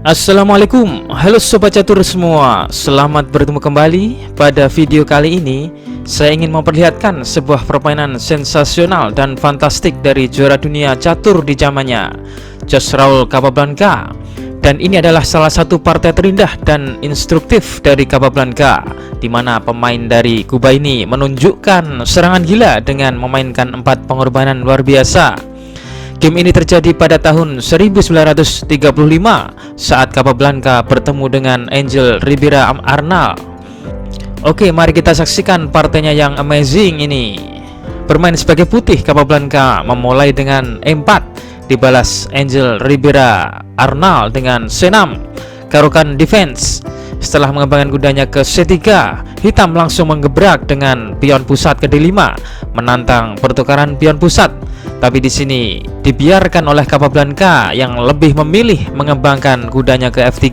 Assalamualaikum, halo sobat catur semua. Selamat bertemu kembali. Pada video kali ini saya ingin memperlihatkan sebuah permainan sensasional dan fantastik dari juara dunia catur di zamannya, Jos Raul Capablanca. Dan ini adalah salah satu partai terindah dan instruktif dari Capablanca, di mana pemain dari Kuba ini menunjukkan serangan gila dengan memainkan 4 pengorbanan luar biasa. Game ini terjadi pada tahun 1935 saat Capablanca bertemu dengan Angel Ribera Arnal. Oke, mari kita saksikan partainya yang amazing ini. Bermain sebagai putih, Capablanca memulai dengan E4, dibalas Angel Ribera Arnal dengan C6, karukan defense. Setelah mengembangkan kudanya ke C3, hitam langsung menggebrak dengan pion pusat ke D5, menantang pertukaran pion pusat. Tapi di sini dibiarkan oleh Capablanca yang lebih memilih mengembangkan kudanya ke F3.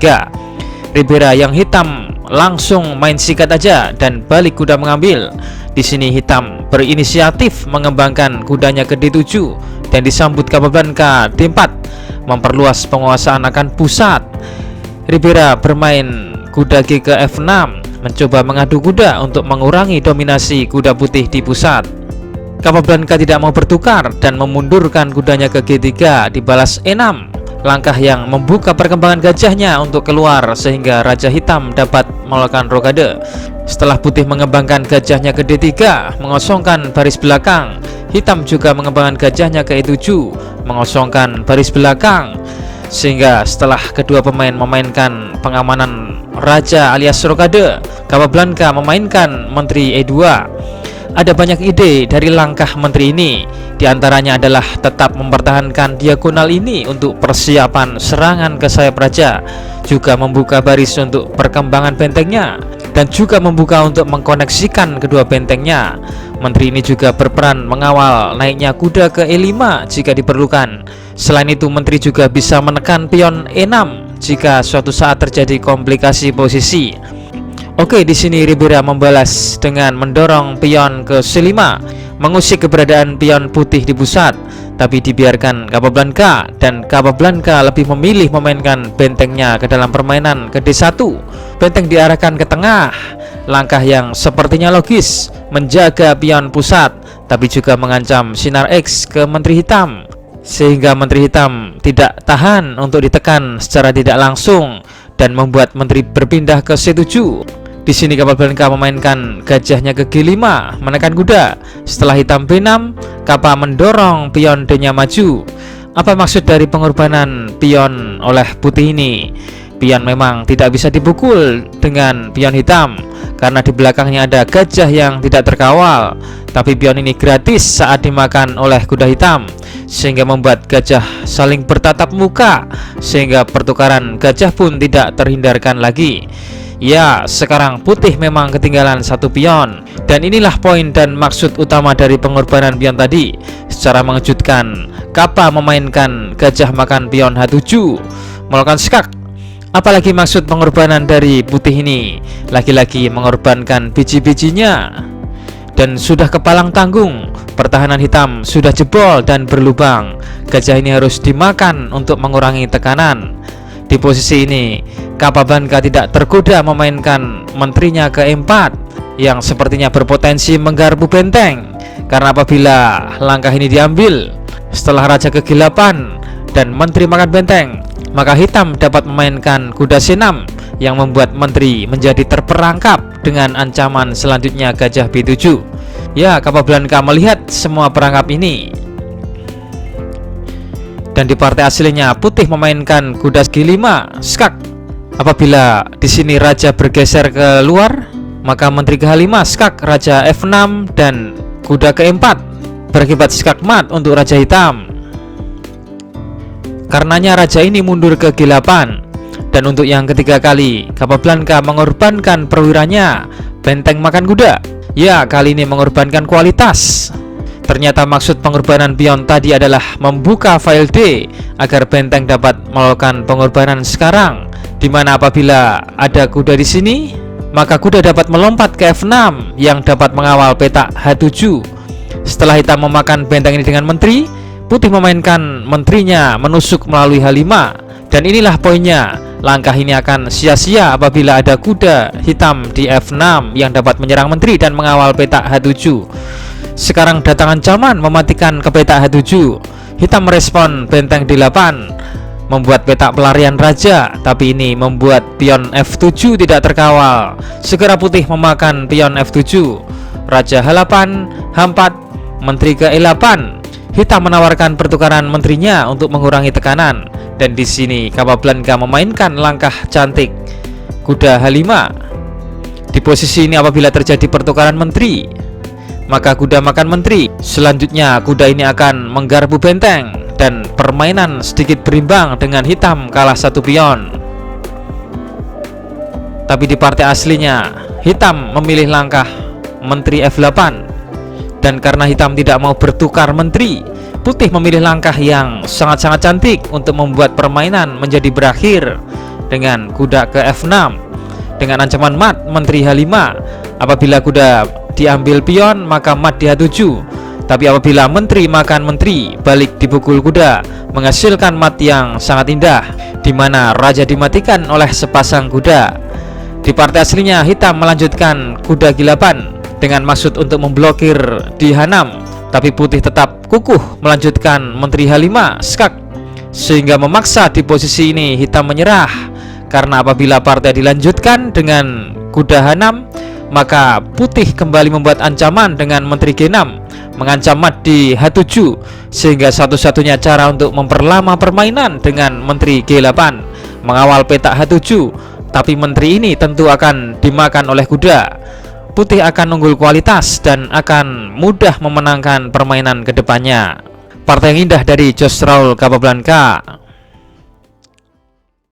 Ribera yang hitam langsung main sikat aja dan balik kuda mengambil. Di sini hitam berinisiatif mengembangkan kudanya ke D7 dan disambut Capablanca D4, memperluas penguasaan akan pusat. Ribera bermain kuda G ke F6, mencoba mengadu kuda untuk mengurangi dominasi kuda putih di pusat. Capablanca tidak mau bertukar dan memundurkan kudanya ke G3, dibalas E6, langkah yang membuka perkembangan gajahnya untuk keluar sehingga Raja Hitam dapat melakukan rokade. Setelah putih mengembangkan gajahnya ke D3, mengosongkan baris belakang, hitam juga mengembangkan gajahnya ke E7, mengosongkan baris belakang, sehingga setelah kedua pemain memainkan pengamanan raja alias rokade, Capablanca memainkan menteri E2. Ada banyak ide dari langkah menteri ini. Di antaranya adalah tetap mempertahankan diagonal ini untuk persiapan serangan ke sayap raja, juga membuka baris untuk perkembangan bentengnya, dan juga membuka untuk mengkoneksikan kedua bentengnya. Menteri ini juga berperan mengawal naiknya kuda ke E5 jika diperlukan. Selain itu, menteri juga bisa menekan pion E6 jika suatu saat terjadi komplikasi posisi. Oke, di sini Ribera membalas dengan mendorong pion ke C5, mengusik keberadaan pion putih di pusat, tapi dibiarkan Capablanca, dan Capablanca lebih memilih memainkan bentengnya ke dalam permainan ke D1. Benteng diarahkan ke tengah, langkah yang sepertinya logis, menjaga pion pusat, tapi juga mengancam sinar X ke menteri hitam, sehingga menteri hitam tidak tahan untuk ditekan secara tidak langsung dan membuat menteri berpindah ke C7. Di sini Capablanca memainkan gajahnya ke G5, menekan kuda. Setelah hitam B6, Capa mendorong pion D-nya maju. Apa maksud dari pengorbanan pion oleh putih ini? Pion memang tidak bisa dipukul dengan pion hitam karena di belakangnya ada gajah yang tidak terkawal. Tapi pion ini gratis saat dimakan oleh kuda hitam, sehingga membuat gajah saling bertatap muka, sehingga pertukaran gajah pun tidak terhindarkan lagi. Ya, sekarang putih memang ketinggalan satu pion, dan inilah poin dan maksud utama dari pengorbanan pion tadi. Secara mengejutkan, Capa memainkan gajah makan pion H7, melakukan skak. Apalagi maksud pengorbanan dari putih ini? Lagi-lagi mengorbankan biji-bijinya, dan sudah kepalang tanggung. Pertahanan hitam sudah jebol dan berlubang. Gajah ini harus dimakan untuk mengurangi tekanan. Di posisi ini, Capablanca tidak tergoda memainkan menterinya ke E4 yang sepertinya berpotensi menggarpu benteng, karena apabila langkah ini diambil setelah raja ke G8 dan menteri makan benteng, maka hitam dapat memainkan kuda C6 yang membuat menteri menjadi terperangkap dengan ancaman selanjutnya gajah B7. Ya, Capablanca melihat semua perangkap ini. Dan di partai aslinya putih memainkan kuda G5 skak. Apabila di sini raja bergeser ke luar, maka menteri ke H5 skak, raja F6 dan kuda ke E4 berakibat skak mat untuk raja hitam. Karenanya raja ini mundur ke G8. Dan untuk yang ketiga kali, Capablanca mengorbankan perwiranya, benteng makan kuda. Ya, kali ini mengorbankan kualitas. Ternyata maksud pengorbanan pion tadi adalah membuka file D agar benteng dapat melakukan pengorbanan sekarang, di mana apabila ada kuda di sini, maka kuda dapat melompat ke F6 yang dapat mengawal petak H7. Setelah hitam memakan benteng ini dengan menteri, putih memainkan menterinya menusuk melalui H5. Dan inilah poinnya, Langkah ini akan sia-sia apabila ada kuda hitam di F6 yang dapat menyerang menteri dan mengawal petak H7. Sekarang datang ancaman mematikan ke petak H7. Hitam merespon benteng D8, membuat petak pelarian raja, tapi ini membuat pion F7 tidak terkawal. Segera putih memakan pion F7, raja H8, H4, menteri ke E8. Hitam menawarkan pertukaran menterinya untuk mengurangi tekanan. Dan di sini Capablanca memainkan langkah cantik kuda H5. Di posisi ini apabila terjadi pertukaran menteri, maka kuda makan menteri. Selanjutnya kuda ini akan menggarpu benteng dan permainan sedikit berimbang dengan hitam kalah satu pion. Tapi di partai aslinya hitam memilih langkah menteri F8. Dan karena hitam tidak mau bertukar menteri, putih memilih langkah yang sangat-sangat cantik untuk membuat permainan menjadi berakhir dengan kuda ke F6 dengan ancaman mat menteri H5. Apabila kuda diambil pion maka mat di H7. Tapi apabila menteri makan menteri, balik dipukul kuda, menghasilkan mat yang sangat indah, di mana raja dimatikan oleh sepasang kuda. Di partai aslinya hitam melanjutkan kuda G8 dengan maksud untuk memblokir di H6, tapi putih tetap kukuh melanjutkan menteri H5 skak, sehingga memaksa di posisi ini hitam menyerah. Karena apabila partai dilanjutkan dengan kuda H6, maka putih kembali membuat ancaman dengan menteri G6, mengancam mat di H7, sehingga satu-satunya cara untuk memperlama permainan dengan menteri G8 mengawal petak H7. Tapi menteri ini tentu akan dimakan oleh kuda. Putih akan unggul kualitas dan akan mudah memenangkan permainan kedepannya. Partai yang indah dari Jos Raul Capablanca.